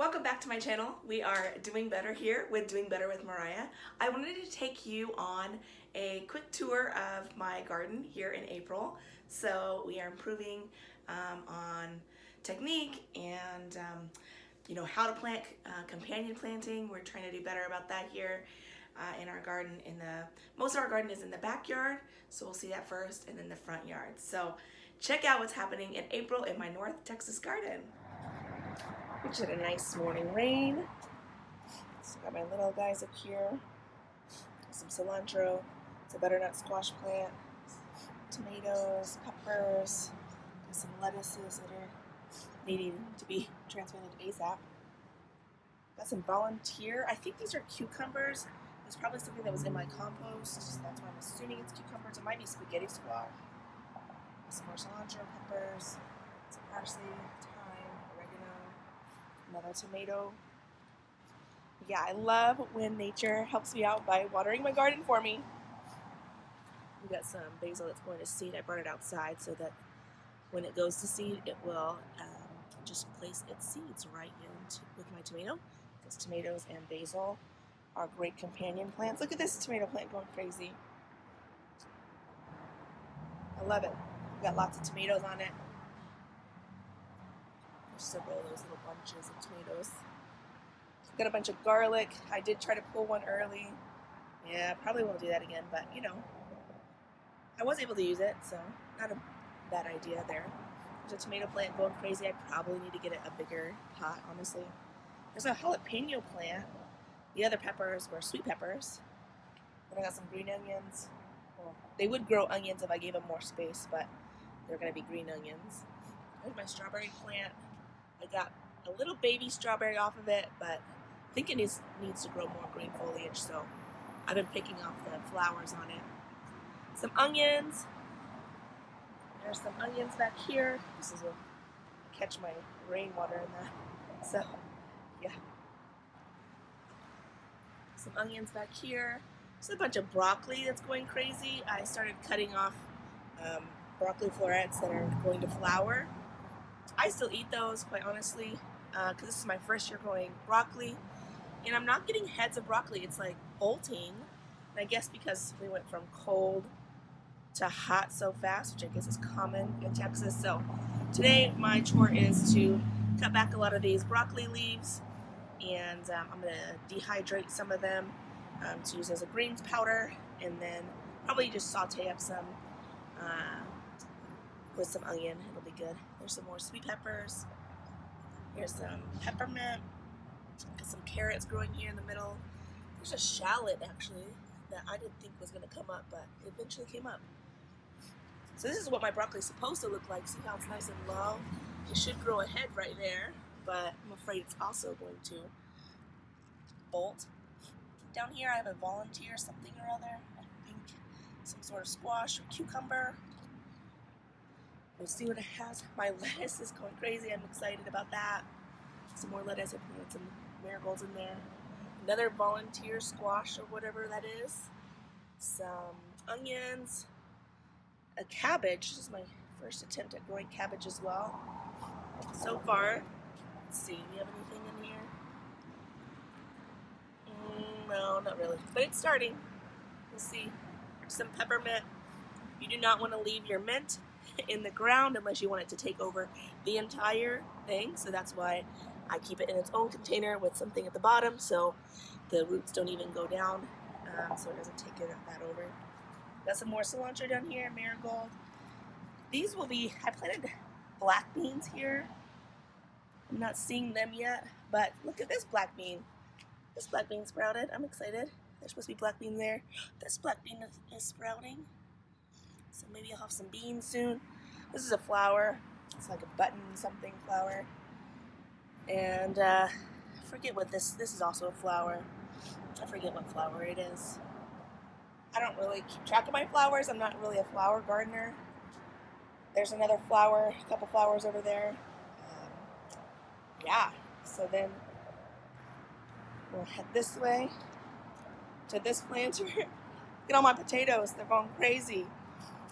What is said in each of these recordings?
Welcome back to my channel. We are doing better here with Doing Better with Mariah. I wanted to take you on a quick tour of my garden here in April. So we are improving on technique and how to plant companion planting. We're trying to do better about that here in our garden. Most of our garden is in the backyard, so we'll see that first, and then the front yard. So check out what's happening in April in my North Texas garden. We just had a nice morning rain. So got my little guys up here. Some cilantro. It's a butternut squash plant. Tomatoes, peppers. Got some lettuces that are needing to be transplanted ASAP. Got some volunteer. I think these are cucumbers. There's probably something that was in my compost. So that's why I'm assuming it's cucumbers. It might be spaghetti squash. Got some more cilantro, peppers, some parsley, another tomato. Yeah, I love when nature helps me out by watering my garden for me. We got some basil that's going to seed. I brought it outside so that when it goes to seed, it will just place its seeds right in with my tomato, because tomatoes and basil are great companion plants. Look at this tomato plant going crazy. I love it. We got lots of tomatoes on it. Several of those little bunches of tomatoes. Got a bunch of garlic. I did try to pull one early. Yeah, probably won't do that again, but I was able to use it, so not a bad idea there. There's a tomato plant going crazy. I probably need to get a bigger pot, honestly. There's a jalapeno plant. The other peppers were sweet peppers. Then I got some green onions. Well, they would grow onions if I gave them more space, but they're going to be green onions. There's my strawberry plant. I got a little baby strawberry off of it, but I think it needs to grow more green foliage, so I've been picking off the flowers on it. Some onions. There's some onions back here. This is a catch my rainwater in that. So, yeah. Some onions back here. There's a bunch of broccoli that's going crazy. I started cutting off broccoli florets that are going to flower. I still eat those, quite honestly, because this is my first year growing broccoli, and I'm not getting heads of broccoli. It's like bolting, and I guess because we went from cold to hot so fast, which I guess is common in Texas. So today my chore is to cut back a lot of these broccoli leaves, and I'm going to dehydrate some of them to use as a greens powder, and then probably just saute up some with some onion. It'll be good. There's some more sweet peppers. Here's some peppermint. Got some carrots growing here in the middle. There's a shallot, actually, that I didn't think was going to come up, but it eventually came up. So this is what my broccoli is supposed to look like. See how it's nice and low? It should grow a head right there, but I'm afraid it's also going to bolt. Down here I have a volunteer something or other. I think some sort of squash or cucumber. We'll see what it has. My lettuce is going crazy. I'm excited about that. Some more lettuce. I put some marigolds in there. Another volunteer squash or whatever that is. Some onions. A cabbage. This is my first attempt at growing cabbage as well. So far, let's see. Do we have anything in here? No, not really. But it's starting. We'll see. Some peppermint. You do not want to leave your mint in the ground unless you want it to take over the entire thing, so that's why I keep it in its own container with something at the bottom so the roots don't even go down, so it doesn't take that over. Got some more cilantro down here, marigold. These will be, I planted black beans here. I'm not seeing them yet, but look at this black bean. This black bean sprouted. I'm excited. There's supposed to be black bean there. This black bean is sprouting. So maybe I'll have some beans soon. This is a flower. It's like a button something flower. And I forget what this is also a flower. I forget what flower it is. I don't really keep track of my flowers. I'm not really a flower gardener. There's another flower, a couple flowers over there. Yeah, so then we'll head this way to this planter. Look at all my potatoes. They're going crazy.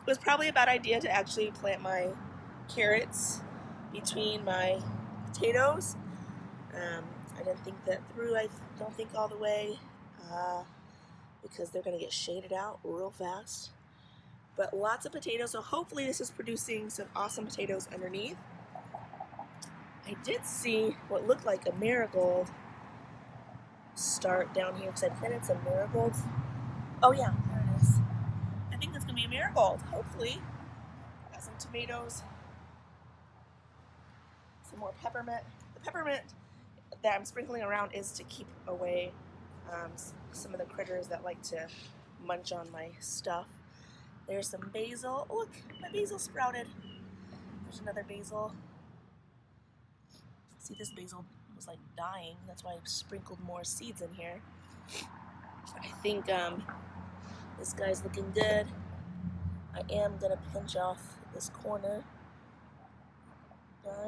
It was probably a bad idea to actually plant my carrots between my potatoes. didn't think that through. I don't think all the way, because they're going to get shaded out real fast. But lots of potatoes, so hopefully this is producing some awesome potatoes underneath. I did see what looked like a marigold start down here because I planted some marigolds. Oh yeah, there it is. I think that's going to be a marigold, hopefully. Got some tomatoes, some more peppermint. The peppermint that I'm sprinkling around is to keep away some of the critters that like to munch on my stuff. There's some basil. Oh, look, my basil sprouted. There's another basil. See, this basil was like dying. That's why I sprinkled more seeds in here. I think this guy's looking good. I am going to pinch off this corner,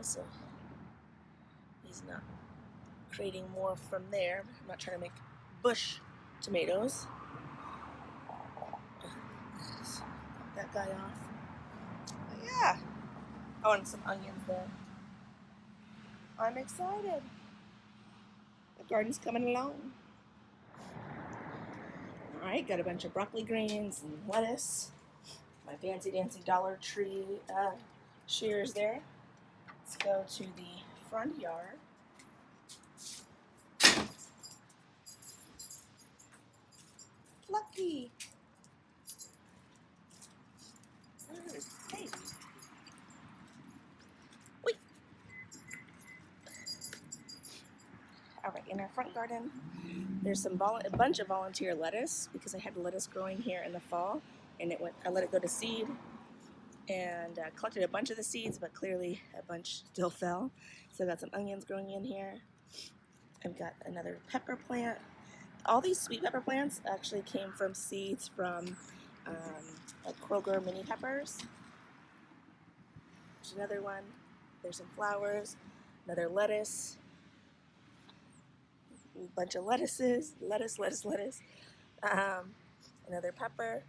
so he's not creating more from there. I'm not trying to make bush tomatoes. That guy off. But yeah. Oh, and some onions there. I'm excited. The garden's coming along. Alright, got a bunch of broccoli greens and lettuce. My fancy dancy Dollar Tree shears there. Let's go to the front yard. Lucky. Hey. Wait. Alright, in our front garden, there's a bunch of volunteer lettuce because I had lettuce growing here in the fall, and I let it go to seed and collected a bunch of the seeds, but clearly a bunch still fell. So I got some onions growing in here. I've got another pepper plant. All these sweet pepper plants actually came from seeds from like Kroger mini peppers. There's another one. There's some flowers. Another lettuce. A bunch of lettuces. Lettuce. Another pepper.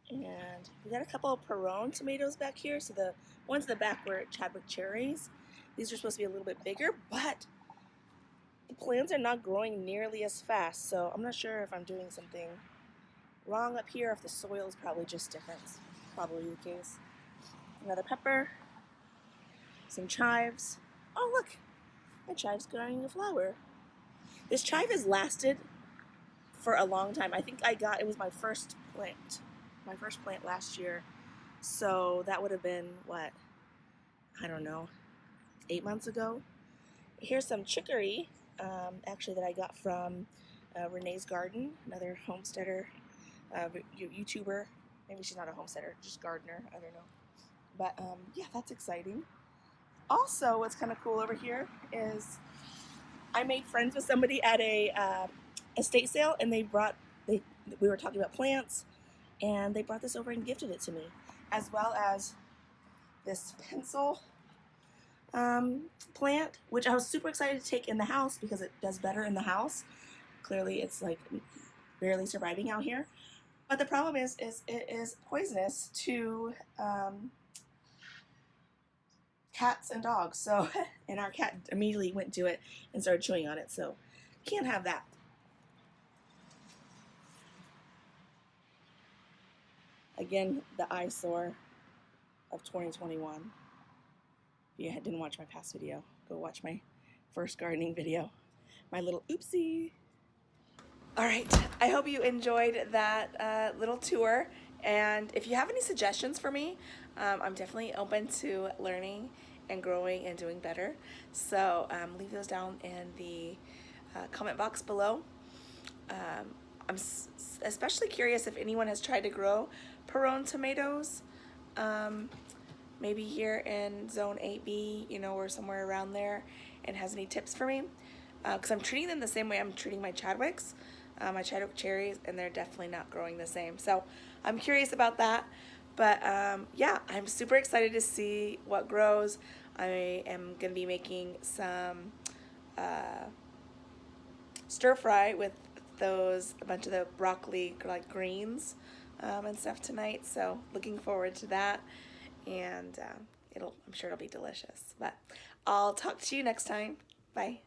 And we got a couple of Peron tomatoes back here. So the ones in the back were Chadwick cherries. These are supposed to be a little bit bigger, but the plants are not growing nearly as fast. So I'm not sure if I'm doing something wrong up here, if the soil is probably just different. Probably the case. Another pepper. Some chives. Oh look, my chive's growing a flower. This chive has lasted for a long time. I think it was my first plant. My first plant last year. So that would have been, what, I don't know, 8 months ago. Here's some chicory, actually that I got from Renee's Garden, another homesteader, YouTuber. Maybe she's not a homesteader, just gardener, I don't know. But yeah, that's exciting. Also, what's kind of cool over here is I made friends with somebody at a estate sale, and we were talking about plants, and they brought this over and gifted it to me, as well as this pencil plant, which I was super excited to take in the house because it does better in the house. Clearly, it's like barely surviving out here. But the problem is it is poisonous to cats and dogs. So, and our cat immediately went to it and started chewing on it. So, can't have that. Again, the eyesore of 2021. If you didn't watch my past video, go watch my first gardening video. My little oopsie. All right, I hope you enjoyed that little tour. And if you have any suggestions for me, I'm definitely open to learning and growing and doing better. So leave those down in the comment box below. I'm especially curious if anyone has tried to grow Peron tomatoes, maybe here in zone 8B, you know, or somewhere around there, and has any tips for me. Because I'm treating them the same way I'm treating my Chadwicks, my Chadwick cherries, and they're definitely not growing the same. So I'm curious about that. But yeah, I'm super excited to see what grows. I am going to be making some stir fry with a bunch of the broccoli like greens and stuff tonight. So looking forward to that, and I'm sure it'll be delicious. But I'll talk to you next time. Bye.